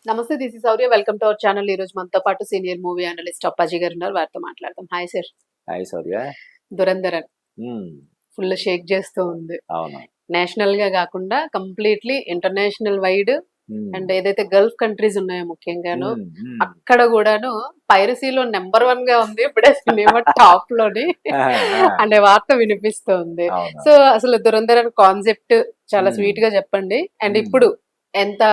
నమస్తే, this is Sourya. Welcome to our channel. ఈ రోజు మనతో పాటు సీనియర్ మూవీ అనలిస్ట్ అప్పాజీ గారు ఉన్నారు. వారితో మాట్లాడదాం. Hi sir. Hi Sourya. Dhurandhar um, full shake చేస్తూ ఉంది. అవును. నేషనల్ గా కాకుండా completely international wide um, and ఏదైతే గల్ఫ్ కంట్రీస్ ఉన్నాయో ముఖ్యంగాను ఉమ్, ఉమ్. అక్కడ కూడాను పైరసీలో నెంబర్ 1 గా ఉంది. ఇప్పుడే సినిమా టాప్ లోని అనే వార్త వినిపిస్తుంది. అవును. సో అసలు దురంధర్ కాన్సెప్ట్ చాలా ఉమ్, స్వీట్ గా చెప్పండి. అండ్ ఉమ్. ఇప్పుడు ఎంత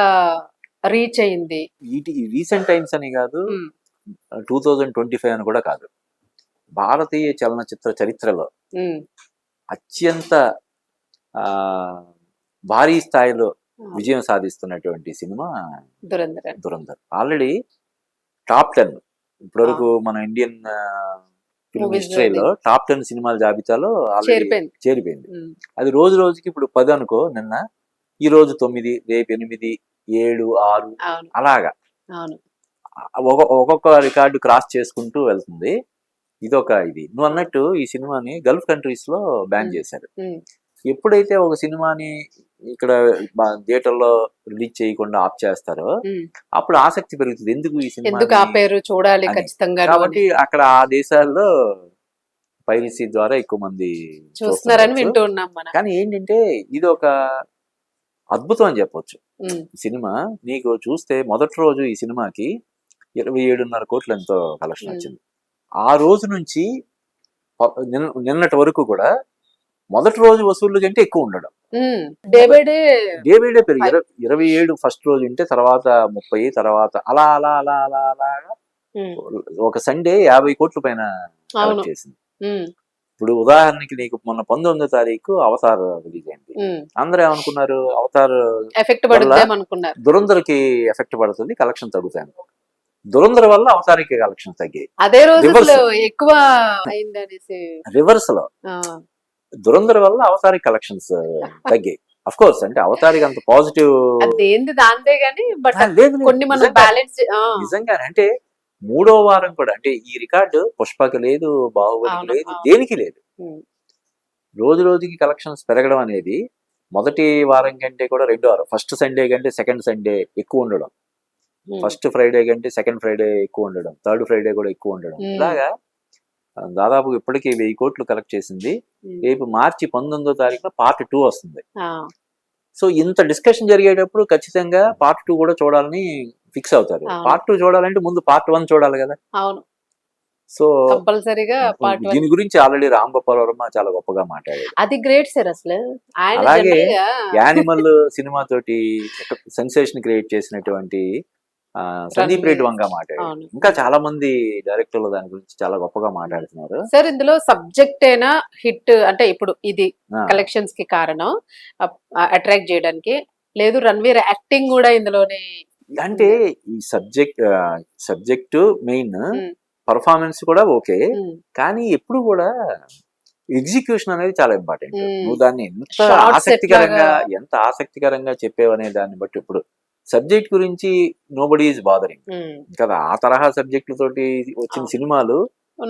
రీచ్ అయింది? ఈ రీసెంట్ టైమ్స్ అని కాదు, 2025 అని కూడా కాదు, భారతీయ చలనచిత్ర చరిత్రలో ఉమ్, అత్యంత ఆ, భారీ స్థాయిలో విజయం సాధిస్తున్నటువంటి cinema Dhurandhar. Dhurandhar. Already top 10 ఇప్పటివరకు మన ఇండియన్ ఫిల్మ్ Movies హిస్టరీలో టాప్ 10 సినిమాల జాబితాలో ఆల్రెడీ చేరిపోయింది. ఉమ్, అది రోజు రోజుకి ఇప్పుడు 10 అనుకో, నిన్న ఈ రోజు 9, రేపు 8, 7, 6 అవును అలాగా అవును. ఒక్కొక్క రికార్డు క్రాస్ చేసుకుంటూ వెళ్తుంది. ఇది నువ్వు అన్నట్టు ఈ సినిమాని గల్ఫ్ కంట్రీస్ లో బ్యాన్ చేశారు. ఉమ్, ఎప్పుడైతే ఒక సినిమాని ఇక్కడ థియేటర్లో రిలీజ్ చేయకుండా ఆఫ్ చేస్తారో ఉమ్. అప్పుడు ఆసక్తి పెరుగుతుంది. ఎందుకు ఈ సినిమా ఎందుకు ఆపేరు చూడాలి ఖచ్చితంగా కాబట్టి అక్కడ ఆ దేశాల్లో పైరసీ ద్వారా ఎక్కువ మంది చూస్తున్నారని వింటూ ఉన్నాం మనం. కానీ ఏంటంటే ఇది ఒక అద్భుతం అని చెప్పొచ్చు. ఉమ్, సినిమా నీకు చూస్తే మొదటి రోజు ఈ సినిమాకి 27.5 కోట్లు ఎంతో కలెక్షన్ వచ్చింది. ఆ రోజు నుంచి నిన్నటి వరకు కూడా మొదటి రోజు వసూళ్లు కంటే ఎక్కువ ఉండడం. Day by day by day పెరిగి 27 ఫస్ట్ రోజు ఉంటే తర్వాత 30, తర్వాత అలా అలా అలా అలా అలాగా ఒక సండే 50 కోట్ల పైన కలెక్ట్ చేసింది. ఇప్పుడు ఉదాహరణకి నీకు మొన్న 19వ తారీఖు అవతార్ రిలీజ్ అయింది. అందరూ ఏమనుకున్నారు, అవతార్ ఎఫెక్ట్ పడుతుందనుకున్నారు. దురంధర్ కి ఎఫెక్ట్ పడుతుంది, కలెక్షన్ తగ్గుతాయి. దురంధర్ వల్ల అవతారికి కలెక్షన్ తగ్గాయి. అదే రోజు ఎక్కువ అయిందనేసి రివర్స్ లో దురంధర్ వల్ల అవతారికి కలెక్షన్స్ తగ్గాయి. అఫ్ కోర్స్ అంటే అవతారికి అంత పాజిటివ్ దాందే గానీ బట్ కొన్ని మనం బ్యాలెన్స్ నిజంగానే అంటే మూడో వారం కూడా అంటే ఈ రికార్డు పుష్పకి లేదు, బాహుబలికి లేదు, దేనికి లేదు. రోజు రోజుకి కలెక్షన్స్ పెరగడం అనేది మొదటి వారం కంటే కూడా రెండో వారం, ఫస్ట్ సండే కంటే సెకండ్ సండే ఎక్కువ ఉండడం, ఫస్ట్ ఫ్రైడే కంటే సెకండ్ ఫ్రైడే ఎక్కువ ఉండడం, థర్డ్ ఫ్రైడే కూడా ఎక్కువ ఉండడం, ఇలాగా దాదాపు ఇప్పటికీ 1000 కోట్లు కలెక్ట్ చేసింది. రేపు మార్చి 19వ తారీఖున పార్ట్ 2 వస్తుంది. సో ఇంత డిస్కషన్ జరిగేటప్పుడు ఖచ్చితంగా పార్ట్ 2 కూడా చూడాలని ఫిక్స్ అవుతారు. పార్ట్ 2 చూడాలంటే ముందు పార్ట్ 1 చూడాలి కదా. సో కంపల్సరీగా దీని గురించి ఆల్రెడీ రామ్ గోపాల్ వర్మ చాలా గొప్పగా మాట్లాడాడు. అది గ్రేట్ సార్. అసలు అలాగే యానిమల్ సినిమా తోటి సెన్సేషన్ క్రియేట్ చేసినటువంటి సందీప్ రెడ్డి వంగ మాట్లాడాడు. ఇంకా చాలా మంది డైరెక్టర్లు దాని గురించి చాలా గొప్పగా మాట్లాడుతున్నారు. సార్ ఇందులో సబ్జెక్ట్ అయినా హిట్ అంటే ఇప్పుడు ఇది కలెక్షన్స్ కి కారణం, అట్రాక్ట్ చేయడానికి లేదు రణ్వీర్ యాక్టింగ్ కూడా ఇందులోనే. అంటే ఈ సబ్జెక్ట్ మెయిన్, పర్ఫార్మెన్స్ కూడా ఓకే, కానీ ఎప్పుడు కూడా ఎగ్జిక్యూషన్ అనేది చాలా ఇంపార్టెంట్. నువ్వు దాన్ని ఎంత ఆసక్తికరంగా చెప్పేవనే దాన్ని బట్టి ఇప్పుడు సబ్జెక్ట్ గురించి నోబడీ ఈజ్ బాదరింగ్ కదా. ఆ తరహా సబ్జెక్టులతోటి వచ్చిన సినిమాలు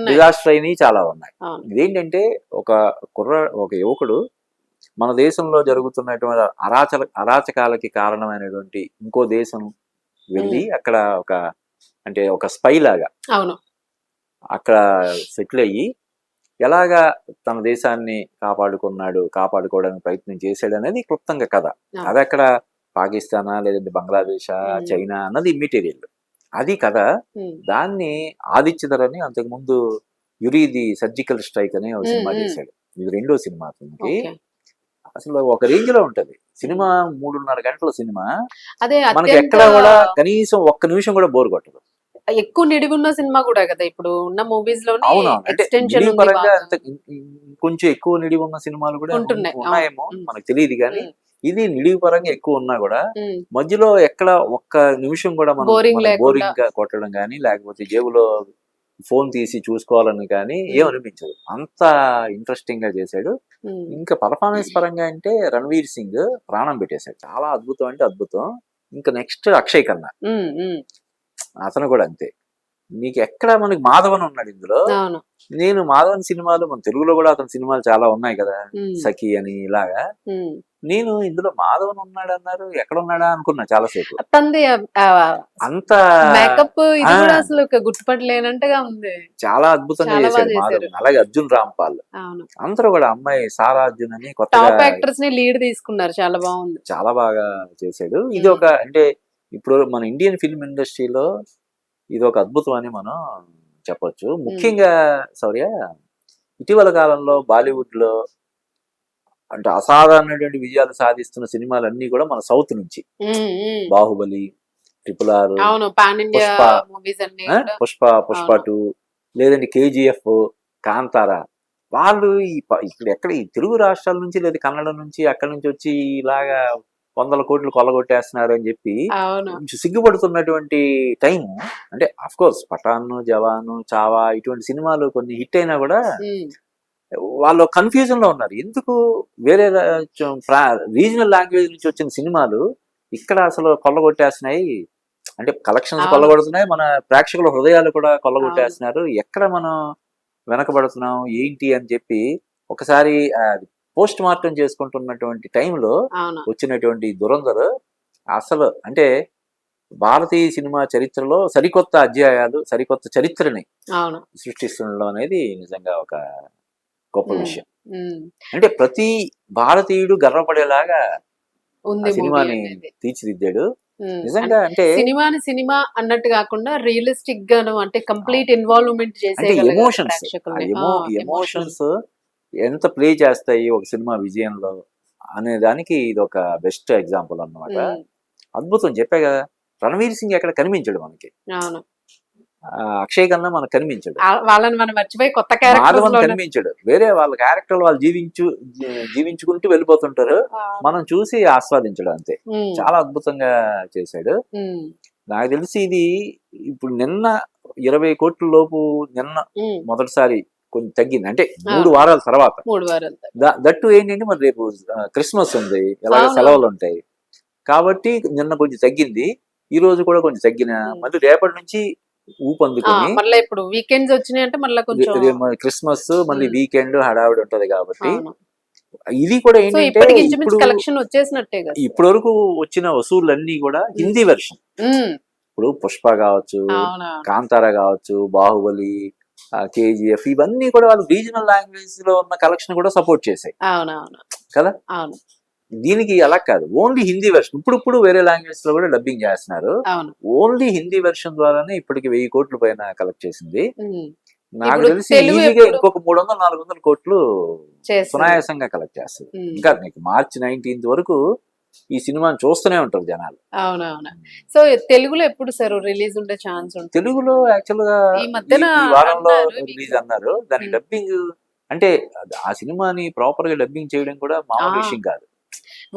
డిజాస్టర్ అయినవి చాలా ఉన్నాయి. ఇదేంటంటే ఒక యువకుడు మన దేశంలో జరుగుతున్నటువంటి అరాచకాలకి కారణమైనటువంటి ఇంకో దేశం వెళ్ళి అక్కడ ఒక స్పై లాగా అక్కడ సెటిల్ అయ్యి ఎలాగా తన దేశాన్ని కాపాడుకోవడానికి ప్రయత్నం చేశాడు అనేది క్లుప్తంగా కథ. అది అక్కడ పాకిస్తానా లేదంటే బంగ్లాదేశా చైనా అన్నది మెటీరియల్, అది కదా. దాన్ని ఆదిత్యధర్ అని అంతకుముందు యురి సర్జికల్ స్ట్రైక్ అని ఒక సినిమా చేశాడు. ఇది రెండో సినిమా అతనికి. అసలు ఒక రేంజ్ లో ఉంటది సినిమా. 3.5 గంటల సినిమా, మనకి ఎక్కడ కూడా కనీసం ఒక్క నిమిషం కూడా బోర్ కొట్టదు. ఎక్కువ నిడిగున్న సినిమా కూడా కదా ఇప్పుడు ఉన్న మూవీస్ లో. కొంచెం ఎక్కువ నిడివి ఉన్న సినిమాలు కూడా ఉన్నాయేమో మనకు తెలియదు, కానీ ఇది నిడివి పరంగా ఎక్కువ ఉన్నా కూడా మధ్యలో ఎక్కడ ఒక్క నిమిషం కూడా మనం బోరింగ్ గా కొట్టడం కానీ లేకపోతే జేబులో ఫోన్ తీసి చూసుకోవాలని కానీ ఏమనిపించదు. అంత ఇంట్రెస్టింగ్ గా చేశాడు. ఇంకా పర్ఫార్మెన్స్ పరంగా అంటే రణ్వీర్ సింగ్ ప్రాణం పెట్టేశాడు. చాలా అద్భుతం అంటే అద్భుతం. ఇంకా నెక్స్ట్ అక్షయ్ ఖన్నా, అతను కూడా అంతే. నీకు ఎక్కడ మనకి మాధవన్ ఉన్నాడు ఇందులో. అవును. నేను మాధవన్ సినిమాలు మన తెలుగులో కూడా అతని సినిమాలు చాలా ఉన్నాయి కదా, ఉమ్, సఖి అని ఇలాగా. ఉమ్. నేను ఇందులో మాధవన్ ఉన్నాడు అన్నారు, ఎక్కడ ఉన్నాడా అనుకున్నా చాలాసేపు. తనది అంత మేకప్ ఇది ఆ, కూడా అసలు గుర్తుపట్టలేనంటగా ఉంది. చాలా అద్భుతంగా చాలా బాగా చేశాడు చేశారు. మాధవన్. అలాగే అర్జున్ రాంపాల్, అవును. అందరూ కూడా. అమ్మాయి సారా అర్జున్ అని కొత్తగా టాప్ యాక్టర్స్ ని లీడ్ తీసుకున్నారు, చాలా బాగుంది. చాలా బాగా చేశాడు. ఇది ఒక అంటే ఇప్పుడు మన ఇండియన్ ఫిల్మ్ ఇండస్ట్రీలో ఇది ఒక అద్భుతం అని మనం చెప్పొచ్చు. ముఖ్యంగా శౌర్య, ఇటీవల కాలంలో బాలీవుడ్ లో అంటే అసాధారణమైనటువంటి విజయాలు సాధిస్తున్న సినిమాలన్నీ కూడా మన సౌత్ నుంచి. ఉమ్, ఉమ్. బాహుబలి, ట్రిపుల్ ఆర్, అవును, పాన్ ఇండియా పుష్ప, మూవీస్ అన్ని పుష్ప అవును. 2, లేదంటే కేజీఎఫ్, కాంతారా. వాళ్ళు ఇక్కడ ఎక్కడ ఈ తెలుగు రాష్ట్రాల నుంచి లేదా కన్నడ నుంచి అక్కడి నుంచి వచ్చి ఇలాగా 100 కోట్లు కొల్లగొట్టేస్తున్నారు అని చెప్పి అవును. కొంచెం సిగ్గుపడుతున్నటువంటి టైము. అంటే అఫ్ కోర్స్ పఠాన్, జవాన్, చావా ఇటువంటి సినిమాలు కొన్ని హిట్ అయినా కూడా ఉమ్, వాళ్ళు కన్ఫ్యూజన్ లో ఉన్నారు. ఎందుకు వేరే రీజనల్ లాంగ్వేజ్ నుంచి వచ్చిన సినిమాలు ఇక్కడ అసలు కొల్లగొట్టేస్తున్నాయి, అంటే కలెక్షన్స్ అవును. కొల్లగొడుతున్నాయి, మన ప్రేక్షకుల హృదయాలు కూడా అవును. కొల్లగొట్టేస్తున్నారు. ఎక్కడ మనం వెనకబడుతున్నాం ఏంటి అని చెప్పి ఒకసారి పోస్ట్ మార్టం చేసుకుంటున్నటువంటి టైంలో అవును. వచ్చినటువంటి దురంధర్ అసలు అంటే భారతీయ సినిమా చరిత్రలో సరికొత్త అధ్యాయాలు, సరికొత్త చరిత్రని అవును. సృష్టిస్తుండడం అనేది నిజంగా ఒక గొప్ప ఉమ్, విషయం. ఉమ్. అంటే ప్రతి భారతీయుడు గర్వపడేలాగా ఆ ఉంది మూవీ సినిమాని అనేది. తీర్చిదిద్దాడు. ఉమ్, నిజంగా అంటే సినిమాని సినిమా అన్నట్టు కాకుండా రియలిస్టిక్ గాను, అంటే కంప్లీట్ ఇన్వాల్వ్మెంట్ అంటే చేసేయగలగాలి ఎమోషన్స్, ఆ ప్రేక్షకుల్ని. ఎమోషనల్. ఎమోషన్స్ ఎంత ప్లే చేస్తాయి ఒక సినిమా విజయంలో అనే దానికి ఇది ఒక బెస్ట్ ఎగ్జాంపుల్ అన్నమాట. అద్భుతం, చెప్పే కదా. రణవీర్ సింగ్ ఎక్కడ కనిపించాడు మనకి, అవును. అక్షయ్ కన్నా మనకు కనిపించాడు, వాళ్ళని మనం మర్చిపోయి కొత్త మాధవన్ క్యారెక్టర్స్ కనిపించాడు. వేరే వాళ్ళ క్యారెక్టర్ వాళ్ళు జీవించుకుంటూ వెళ్ళిపోతుంటారు, మనం చూసి ఆస్వాదించడం అంతే. చాలా అద్భుతంగా చేశాడు. నాకు తెలిసి ఇది ఇప్పుడు నిన్న 20 కోట్ల లోపు నిన్న మొదటిసారి కొంచెం తగ్గింది, అంటే 3 వారాల తర్వాత. 3 వారాలు దట్టు ఏంటంటే మరి రేపు క్రిస్మస్ ఉంది, ఎలాగ సెలవులు ఉంటాయి కాబట్టి నిన్న కొంచెం తగ్గింది, ఈ రోజు కూడా కొంచెం తగ్గిన, మళ్ళీ రేపటి నుంచి ఊపందుకుని మళ్ళీ ఇప్పుడు వీకెండ్స్ వచ్చినాయి అంటే మళ్ళీ కొంచెం క్రిస్మస్ మళ్ళీ వీకెండ్ హడావిడి ఉంటది కాబట్టి అవును. ఇది కూడా ఏంటంటే ఇప్పటికి ఇంచుమించు కలెక్షన్ వచ్చేసినట్టే కదా. ఇప్పటి వరకు వచ్చిన వసూళ్ళన్నీ కూడా హిందీ వెర్షన్. ఇప్పుడు పుష్ప కావచ్చు, అవునా, కాంతారా కావచ్చు, బాహుబలి, కేజీఎఫ్, ఇవన్నీ కూడా వాళ్ళు రీజనల్ లాంగ్వేజ్ లో ఉన్న కలెక్షన్ కూడా సపోర్ట్ చేశాయి అవునవును కదా. అవును. దీనికి అలా కాదు, ఓన్లీ హిందీ వెర్షన్. ఇప్పుడు వేరే లాంగ్వేజ్ లో కూడా డబ్బింగ్ చేస్తున్నారు, అవును. ఓన్లీ హిందీ వెర్షన్ ద్వారానే ఇప్పటికి 1000 కోట్ల పైన కలెక్ట్ చేసింది. నాకు ఇప్పుడు తెలిసి తెలుగు ఈజీగా ఎప్పుడు ఇంకొక 300-400 కోట్లు చేస్తుంది. సునాయాసంగా కలెక్ట్ చేస్తుంది. ఇంకా నీకు మార్చి 19th వరకు ఈ సినిమాని చూస్తూనే ఉంటారు జనాలు. అవునవును. సో తెలుగులో ఎప్పుడు సార్ రిలీజ్ ఉండే ఛాన్స్ ఉంటుంది? తెలుగులో యాక్చువల్ గా ఈ మధ్యన ఈ వారంలో అన్నారు రిలీజ్ అన్నారు. దాని డబ్బింగ్ అంటే ఆ సినిమాని ప్రాపర్ గా డబ్బింగ్ చేయడం కూడా మామూలు విషయం కాదు.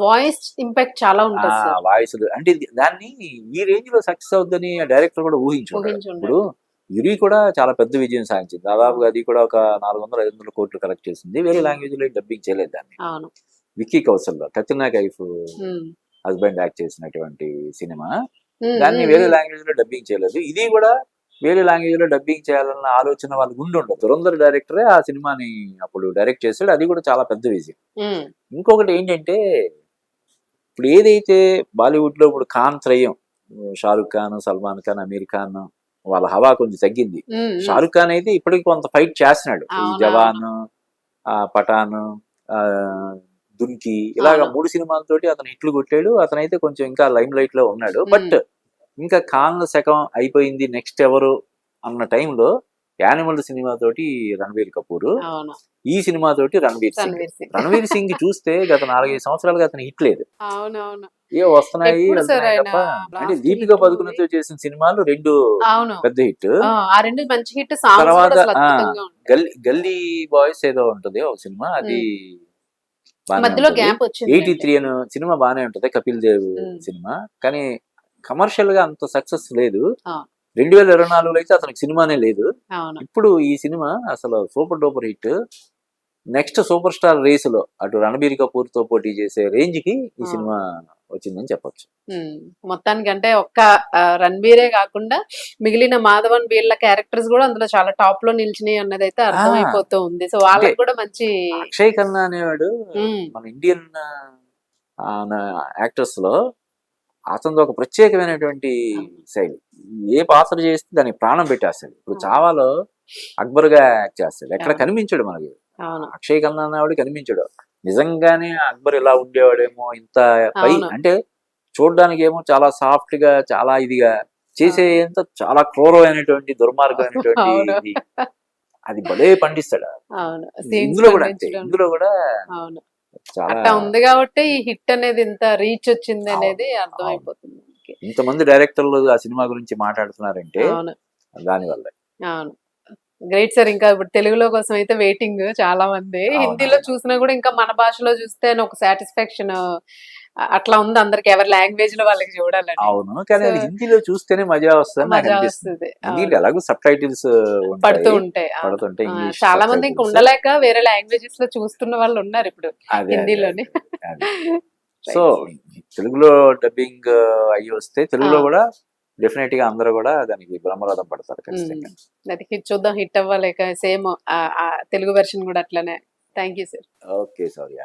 వాయిస్ ఇంపాక్ట్ చాలా ఉంటుంది సార్. వాయిస్ అంటే దాన్ని ఈ రేంజ్ లో సక్సెస్ అవుద్దని డైరెక్టర్ కూడా ఊహించుంటాడు. ఇప్పుడు యురి కూడా చాలా పెద్ద విజయం సాధించింది, దాదాపుగా అది కూడా ఒక 400-500 కోట్లు కలెక్ట్ చేసింది. వేరే లాంగ్వేజ్ లో డబ్బింగ్ చేయలేదు దాన్ని. విక్కీ కౌశల్, కత్రినా కైఫ్ హస్బెండ్ యాక్ట్ చేసినటువంటి సినిమా, దాన్ని వేరే లాంగ్వేజ్ లో డబ్బింగ్ చేయలేదు. ఇది కూడా వేరే లాంగ్వేజ్ లో డబ్బింగ్ చేయాలన్న ఆలోచన వాళ్ళకి ఉండదు. దురంధర్ డైరెక్టరే ఆ సినిమాని అప్పుడు డైరెక్ట్ చేశాడు, అది కూడా చాలా పెద్ద విజయం. ఇంకొకటి ఏంటంటే ఇప్పుడు ఏదైతే బాలీవుడ్ లో ఇప్పుడు ఖాన్ త్రయం, షారుఖ్ ఖాన్, సల్మాన్ ఖాన్, అమీర్ ఖాన్, వాళ్ళ హవా కొంచెం తగ్గింది. షారుఖ్ ఖాన్ అయితే ఇప్పటికి కొంత ఫైట్ చేస్తున్నాడు, ఈ జవాన్, పఠాన్, దున్కి, ఇలాగా 3 సినిమాలతోటి అతను హిట్లు కొట్టాడు. అతనైతే కొంచెం ఇంకా లైమ్ లైట్ లో ఉన్నాడు. బట్ ఇంకా ఖాన్ శకం అయిపోయింది, నెక్స్ట్ ఎవరు అన్న టైంలో యానిమల్ సినిమా తోటి రణబీర్ కపూర్, ఈ సినిమా తోటి రణబీర్ సింగ్. రణబీర్ సింగ్ చూస్తే గత 4-5 సంవత్సరాలుగా అతను హిట్ లేదు, ఏ వస్తున్నాయి తప్ప. అంటే దీపిక పదుకునితో చేసిన సినిమాలు 2 పెద్ద హిట్. తర్వాత గల్లీ బాయ్స్ ఏదో ఉంటది ఒక సినిమా, అది 83 అనే సినిమా బానే ఉంటది, కపిల్ దేవ్ సినిమా. కానీ కమర్షియల్ గా అంత సక్సెస్ లేదు. 2024లో అయితే అతనికి సినిమానే లేదు. ఇప్పుడు ఈ సినిమా అసలు super duper hit. Next super star race లో అటు రణబీర్ కపూర్ తో పోటీ చేసే రేంజ్ కి ఈ సినిమా వచ్చిందని చెప్పొచ్చు. మొత్తానికి అంటే ఒక్క రణ్వీరే కాకుండా మిగిలిన మాధవన్ వీళ్ళ క్యారెక్టర్స్ కూడా అందులో చాలా టాప్ లో నిలిచినాయి అన్నది అయితే అర్థమైపోతూ ఉంది. సో వాళ్ళకి కూడా మంచి అక్షయ్ ఖన్నా అనేవాడు ఉమ్, మన ఇండియన్ యాక్టర్స్ లో అతనిది ఒక ప్రత్యేకమైనటువంటి శైలి. ఏ పాత్ర చేస్తే దానికి ప్రాణం పెట్టేస్తాడు. ఇప్పుడు చావాలో అక్బర్ గా యాక్ట్ చేస్తాడు, ఎక్కడ అవును. కనిపించాడు మనకి. అవును అక్షయ్ ఖన్నా అనేవాడు కనిపించాడు. నిజంగానే అక్బర్ ఇలా ఉండేవాడేమో, ఇంత పై అవును. అంటే చూడడానికి ఏమో చాలా సాఫ్ట్ గా చాలా ఇదిగా చేసే చాలా క్రూరమైనటువంటి దుర్మార్గమైనటువంటి అవును. ఇది అది భలే పండిస్తాడు. అవును scenes ఇందులో కూడా అంతే, పండించడం. ఇందులో కూడా అవును చాలా అట్టా ఉంది కాబట్టి ఈ హిట్ అనేది ఇంత రీచ్ వచ్చింది అనేది అర్థమైపోతుంది మనకి. ఇంతమంది డైరెక్టర్లు ఆ సినిమా గురించి మాట్లాడుతున్నారంటే అవును దానివల్ల. అవును గ్రేట్ సార్. ఇంకా ఇప్పుడు తెలుగులో కోసం అయితే వెయిటింగ్ చాలా మంది. అవునా? హిందీలో చూసినా కూడా ఇంకా మన భాషలో చూస్తే అని ఒక సాటిస్ఫాక్షన్ అట్లా ఉంది అందరికి, ఎవరి లాంగ్వేజ్ లో వాళ్ళకి చూడాలని. అవును, కానీ అది So, హిందీలో చూస్తేనే మజా వస్తుంది నాకు మజా అనిపిస్తుంది. వస్తుంది. హిందీలో ఎలాగో సబ్ టైటిల్స్ పడుతూ ఉంటాయి, ఉంటాయి. అవును. పడుతుంటే ఇంగ్లీష్ చాలా మంది ఇంకా ఉండలేక వేరే లాంగ్వేజెస్ లో చూస్తున్న వాళ్ళు ఉన్నారు ఇప్పుడు అదే హిందీలోని. సో తెలుగులో డబ్బింగ్ అయ్యి వస్తే తెలుగులో కూడా డెఫినెట్ గా అందరూ కూడా దానికి బ్రహ్మరథం పడతారు ఖచ్చితంగా. అది హిట్ చూద్దాం, హిట్ అవ్వలేక సేమ్ తెలుగు వెర్షన్ కూడా అట్లనే. Thank you sir. Okay Sourya.